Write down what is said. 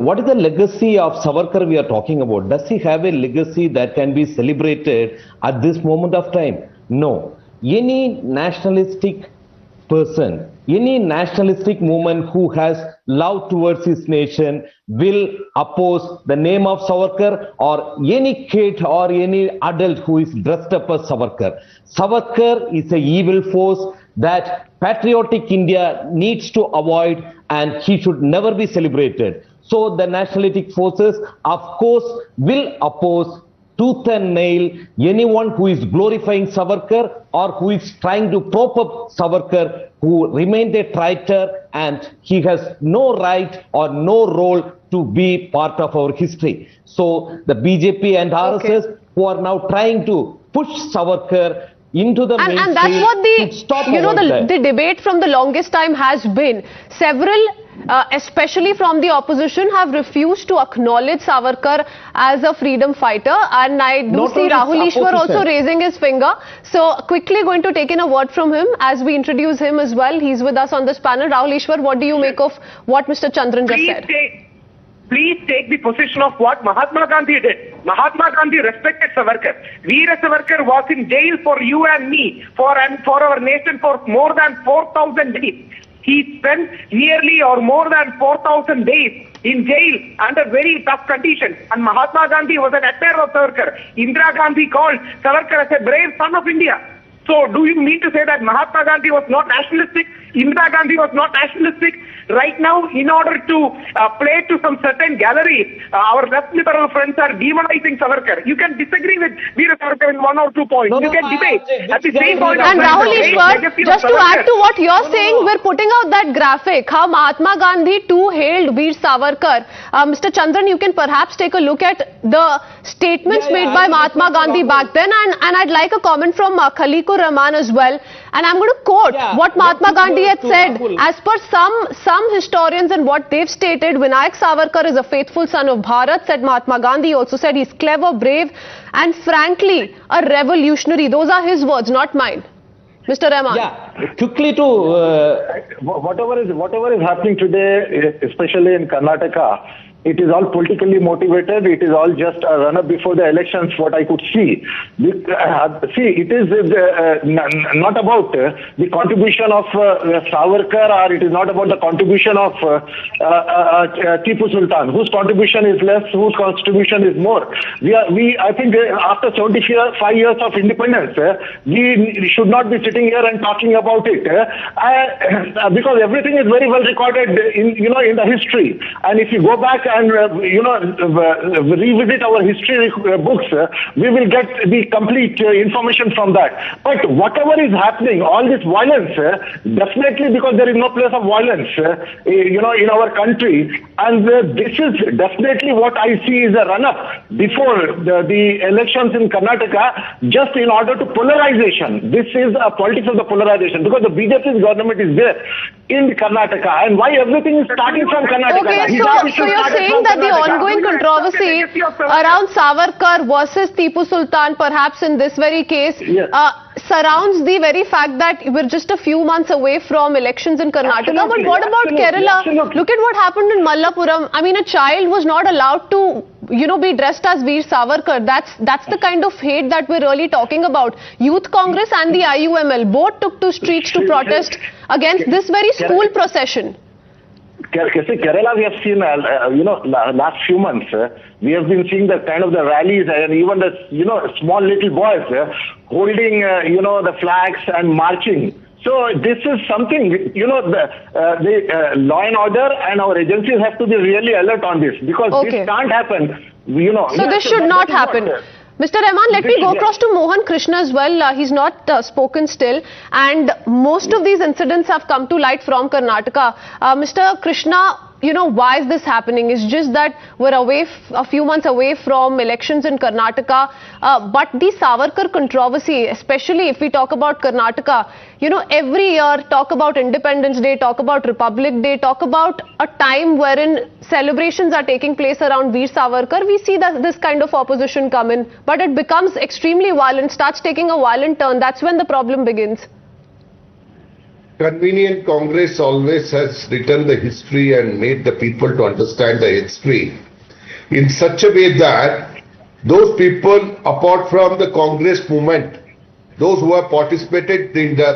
what is the legacy of Savarkar we are talking about? Does he have a legacy that can be celebrated at this moment of time? No. Any nationalistic person, any nationalistic movement who has love towards his nation will oppose the name of Savarkar, or any kid or any adult who is dressed up as Savarkar. Savarkar is an evil force that patriotic India needs to avoid, and he should never be celebrated. So the nationalistic forces, of course, will oppose tooth and nail anyone who is glorifying Savarkar or who is trying to prop up Savarkar, who remained a traitor, and he has no right or no role to be part of our history. So the BJP and RSS who are now trying to push Savarkar into the mainstream, and that's what the debate from the longest time has been. Several especially from the opposition, have refused to acknowledge Savarkar as a freedom fighter, and I do see Rahul Ishwar also raising his finger. So quickly going to take in a word from him as we introduce him as well. He's with us on this panel. Rahul Ishwar, what do you make of what Mr. Chandran just said? Please take the position of what Mahatma Gandhi did. Mahatma Gandhi respected Savarkar. Veer Savarkar was in jail for you and me, for our nation, for more than 4,000 days. He spent nearly or more than 4,000 days in jail under very tough conditions. And Mahatma Gandhi was an admirer of Savarkar. Indira Gandhi called Savarkar as a brave son of India. So do you mean to say that Mahatma Gandhi was not nationalistic? Indira Gandhi was not nationalistic? Right now, in order to play to some certain galleries, our left liberal friends are demonizing Savarkar. You can disagree with Veer Savarkar in one or 2 points. You can debate. At the same point, and Rahul Ishwar, just to add to what you're saying, we're putting out that graphic, how Mahatma Gandhi too hailed Veer Savarkar. Mr. Chandran, you can perhaps take a look at the statements made by Mahatma Gandhi back then, and I'd like a comment from Khaliqur Rahman as well. And I'm going to quote what Mahatma Gandhi had said. As per some historians and what they've stated, Vinayak Savarkar is a faithful son of Bharat, said Mahatma Gandhi. He also said he's clever, brave, and frankly, a revolutionary. Those are his words, not mine. Mr. Rahman. Yeah, quickly to... Whatever is happening today, especially in Karnataka, it is all politically motivated. It is all just a run-up before the elections, what I could see. It is not about the contribution of Savarkar, or it is not about the contribution of Tipu Sultan, whose contribution is less, whose contribution is more. I think after 75 years of independence, we should not be sitting here and talking about it, because everything is very well recorded in the history. And if you go back and revisit our history books, we will get the complete information from that. But whatever is happening, all this violence, definitely because there is no place of violence, in our country, and this is definitely what I see is a run-up before the elections in Karnataka, just in order to polarization. This is a politics of the polarization, because the BJP's government is there in Karnataka, and why everything is starting from Karnataka. Okay, so you're saying that the ongoing controversy around Savarkar versus Tipu Sultan, perhaps in this very case, surrounds the very fact that we're just a few months away from elections in Karnataka. But what about Kerala? Look at what happened in Mallapuram. I mean, a child was not allowed to, be dressed as Veer Savarkar. That's the kind of hate that we're really talking about. Youth Congress and the IUML both took to streets to protest against this very school procession. Kerala, we have seen, last few months, we have been seeing the kind of the rallies and even the, small little boys holding, the flags and marching. So this is something, the law and order and our agencies have to be really alert on this, because this can't happen, So this should not happen. Mr. Rahman, let me go across to Mohan Krishna as well. He's not spoken still, and most of these incidents have come to light from Karnataka. Mr. Krishna, why is this happening? It's just that we're a few months away from elections in Karnataka. But the Savarkar controversy, especially if we talk about Karnataka, every year talk about Independence Day, talk about Republic Day, talk about a time wherein celebrations are taking place around Veer Savarkar. We see that this kind of opposition come in, but it becomes extremely violent, starts taking a violent turn. That's when the problem begins. convenient Congress always has written the history and made the people to understand the history in such a way that those people, apart from the Congress movement, those who have participated in the